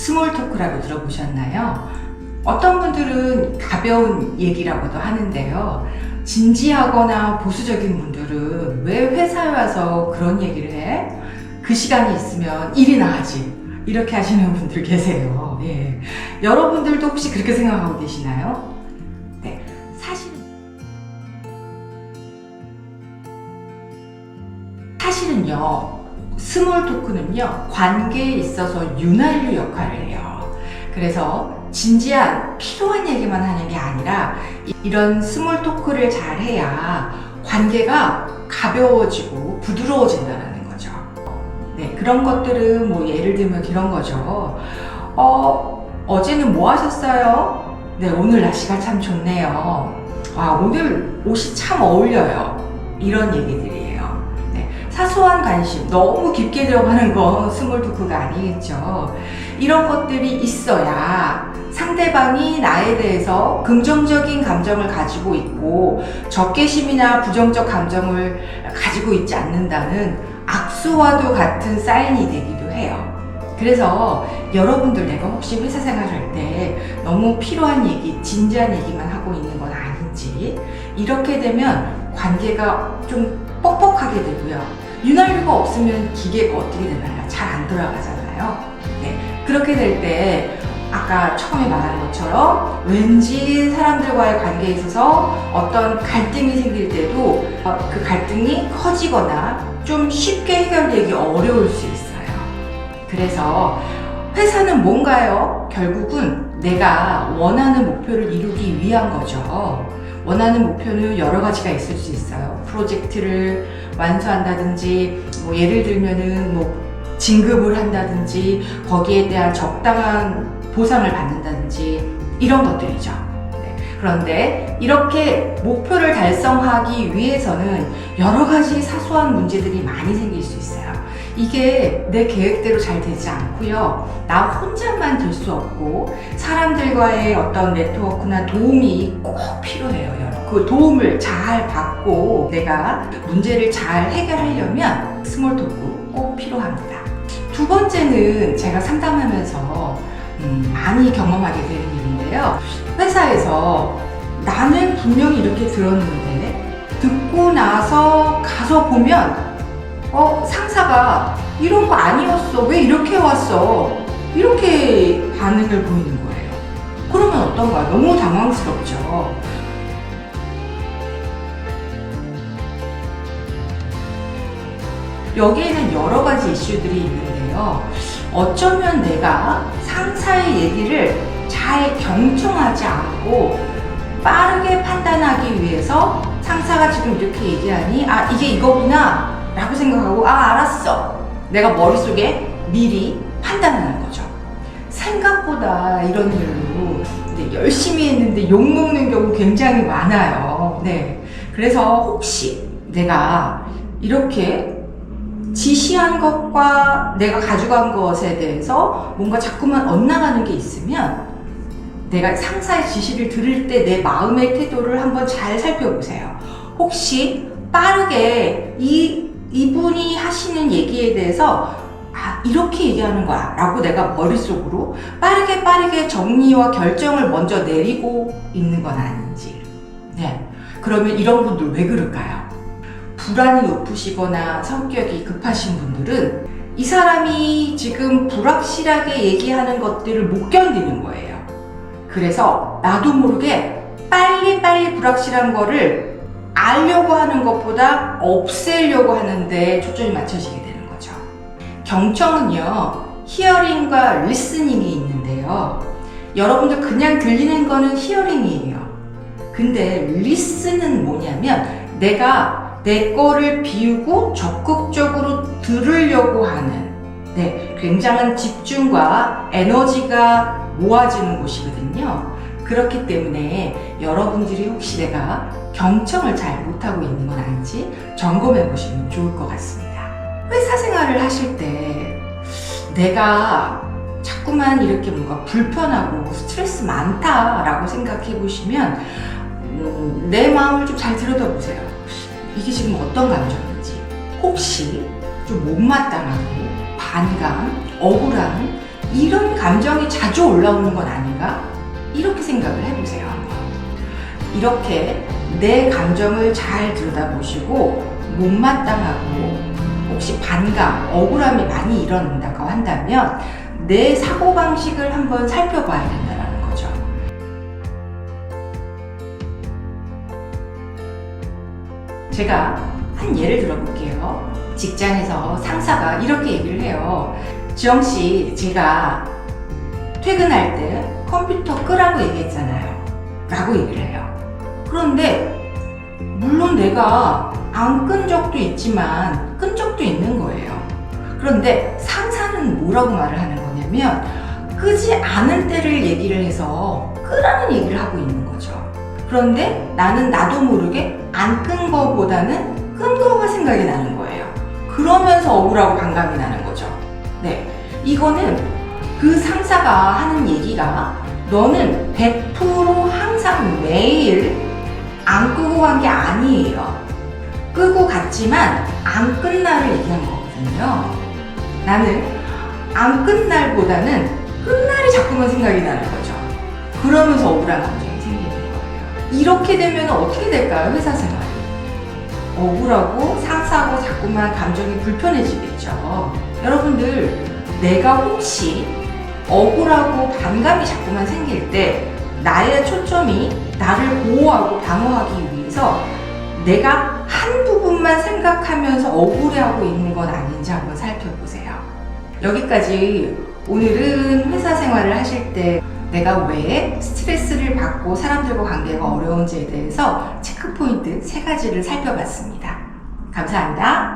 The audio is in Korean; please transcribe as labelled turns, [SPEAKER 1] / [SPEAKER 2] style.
[SPEAKER 1] 스몰 토크라고 들어보셨나요? 어떤 분들은 가벼운 얘기라고도 하는데요. 진지하거나 보수적인 분들은 왜 회사에 와서 그런 얘기를 해? 그 시간이 있으면 일이나 하지. 이렇게 하시는 분들 계세요. 예. 여러분들도 혹시 그렇게 생각하고 계시나요? 네. 사실은요, 스몰 토크는요, 관계에 있어서 윤활유 역할을 해요. 그래서 진지한 필요한 얘기만 하는 게 아니라 이런 스몰 토크를 잘 해야 관계가 가벼워지고 부드러워진다는 거죠. 네, 그런 것들은 뭐 예를 들면 이런 거죠. 어제는 뭐 하셨어요? 네, 오늘 날씨가 참 좋네요. 오늘 옷이 참 어울려요. 이런 얘기들이에요. 네, 사소한 관심, 너무 깊게 들어가는 건 스몰 토크가 아니겠죠. 이런 것들이 있어야 상대방이 나에 대해서 긍정적인 감정을 가지고 있고 적개심이나 부정적 감정을 가지고 있지 않는다는 악수와도 같은 사인이 되기도 해요. 그래서 여러분들 내가 혹시 회사 생활할 때 너무 필요한 얘기, 진지한 얘기만 하고 있는 건 아닌지, 이렇게 되면 관계가 좀 뻑뻑하게 되고요. 윤활유가 없으면 기계가 어떻게 되나요? 잘 안 돌아가잖아요. 네, 그렇게 될 때 아까 처음에 말한 것처럼 왠지 사람들과의 관계에 있어서 어떤 갈등이 생길 때도 그 갈등이 커지거나 좀 쉽게 해결되기 어려울 수 있어요. 그래서 회사는 뭔가요? 결국은 내가 원하는 목표를 이루기 위한 거죠. 원하는 목표는 여러 가지가 있을 수 있어요. 프로젝트를 완수한다든지, 뭐 예를 들면은 뭐 진급을 한다든지, 거기에 대한 적당한 보상을 받는다든지, 이런 것들이죠. 네. 그런데 이렇게 목표를 달성하기 위해서는 여러 가지 사소한 문제들이 많이 생길 수 있어요. 이게 내 계획대로 잘 되지 않고요. 나 혼자만 될 수 없고 사람들과의 어떤 네트워크나 도움이 꼭 필요해요. 그 도움을 잘 받고 내가 문제를 잘 해결하려면 스몰 토크 꼭 필요합니다. 두 번째는 제가 상담하면서 많이 경험하게 되는 일인데요. 회사에서 나는 분명히 이렇게 들었는데 듣고 나서 가서 보면 상사가 이런 거 아니었어. 왜 이렇게 왔어? 이렇게 반응을 보이는 거예요. 그러면 어떤가요? 너무 당황스럽죠. 여기에는 여러 가지 이슈들이 있는데요. 어쩌면 내가 상사의 얘기를 잘 경청하지 않고 빠르게 판단하기 위해서 상사가 지금 이렇게 얘기하니 이게 이거구나 라고 생각하고 알았어. 내가 머릿속에 미리 판단하는 거죠. 생각보다 이런 일로 열심히 했는데 욕먹는 경우 굉장히 많아요. 네. 그래서 혹시 내가 이렇게 지시한 것과 내가 가져간 것에 대해서 뭔가 자꾸만 엇나가는 게 있으면 내가 상사의 지시를 들을 때 내 마음의 태도를 한번 잘 살펴보세요. 혹시 빠르게 이분이 하시는 얘기에 대해서 이렇게 얘기하는 거야 라고 내가 머릿속으로 빠르게 정리와 결정을 먼저 내리고 있는 건 아닌지. 네. 그러면 이런 분들 왜 그럴까요? 불안이 높으시거나 성격이 급하신 분들은 이 사람이 지금 불확실하게 얘기하는 것들을 못 견디는 거예요. 그래서 나도 모르게 빨리 불확실한 거를 알려고 하는 것보다 없애려고 하는데 초점이 맞춰지게 되는 거죠. 경청은요, 히어링과 리스닝이 있는데요. 여러분들 그냥 들리는 거는 히어링이에요. 근데 리스는 뭐냐면 내가 내 거를 비우고 적극적으로 들으려고 하는 굉장한 집중과 에너지가 모아지는 곳이거든요. 그렇기 때문에 여러분들이 혹시 내가 경청을 잘 못하고 있는 건 아닌지 점검해 보시면 좋을 것 같습니다. 회사 생활을 하실 때 내가 자꾸만 이렇게 뭔가 불편하고 스트레스 많다라고 생각해 보시면 내 마음을 좀 잘 들여다보세요. 이게 지금 어떤 감정인지, 혹시 좀 못마땅하고 반감, 억울함 이런 감정이 자주 올라오는 건 아닌가? 이렇게 생각을 해보세요. 이렇게 내 감정을 잘 들여다보시고 못마땅하고 혹시 반감, 억울함이 많이 일어난다고 한다면 내 사고방식을 한번 살펴봐야 된다는 거죠. 제가 한 예를 들어볼게요. 직장에서 상사가 이렇게 얘기를 해요. 지영씨, 제가 퇴근할 때 컴퓨터 끄라고 얘기했잖아요. 라고 얘기를 해요. 그런데 물론 내가 안 끈 적도 있지만 끈 적도 있는 거예요. 그런데 상사는 뭐라고 말을 하는 거냐면 끄지 않을 때를 얘기를 해서 끄라는 얘기를 하고 있는 거죠. 그런데 나는 나도 모르게 안 끈 거보다는 끈 거가 생각이 나는 거예요. 그러면서 억울하고 반감이 나는 거죠. 네, 이거는 그 상사가 하는 얘기가 너는 100% 항상 매일 안 끄고 간 게 아니에요. 끄고 갔지만 안 끈 날을 얘기한 거거든요. 나는 안 끈 날보다는 끈 날이 자꾸만 생각이 나는 거죠. 그러면서 억울한 감정이 생기는 거예요. 이렇게 되면 어떻게 될까요? 회사 생활이. 억울하고 상사하고 자꾸만 감정이 불편해지겠죠. 여러분들, 내가 혹시 억울하고 반감이 자꾸만 생길 때 나의 초점이 나를 보호하고 방어하기 위해서 내가 한 부분만 생각하면서 억울해하고 있는 건 아닌지 한번 살펴보세요. 여기까지 오늘은 회사 생활을 하실 때 내가 왜 스트레스를 받고 사람들과 관계가 어려운지에 대해서 체크포인트 3가지를 살펴봤습니다. 감사합니다.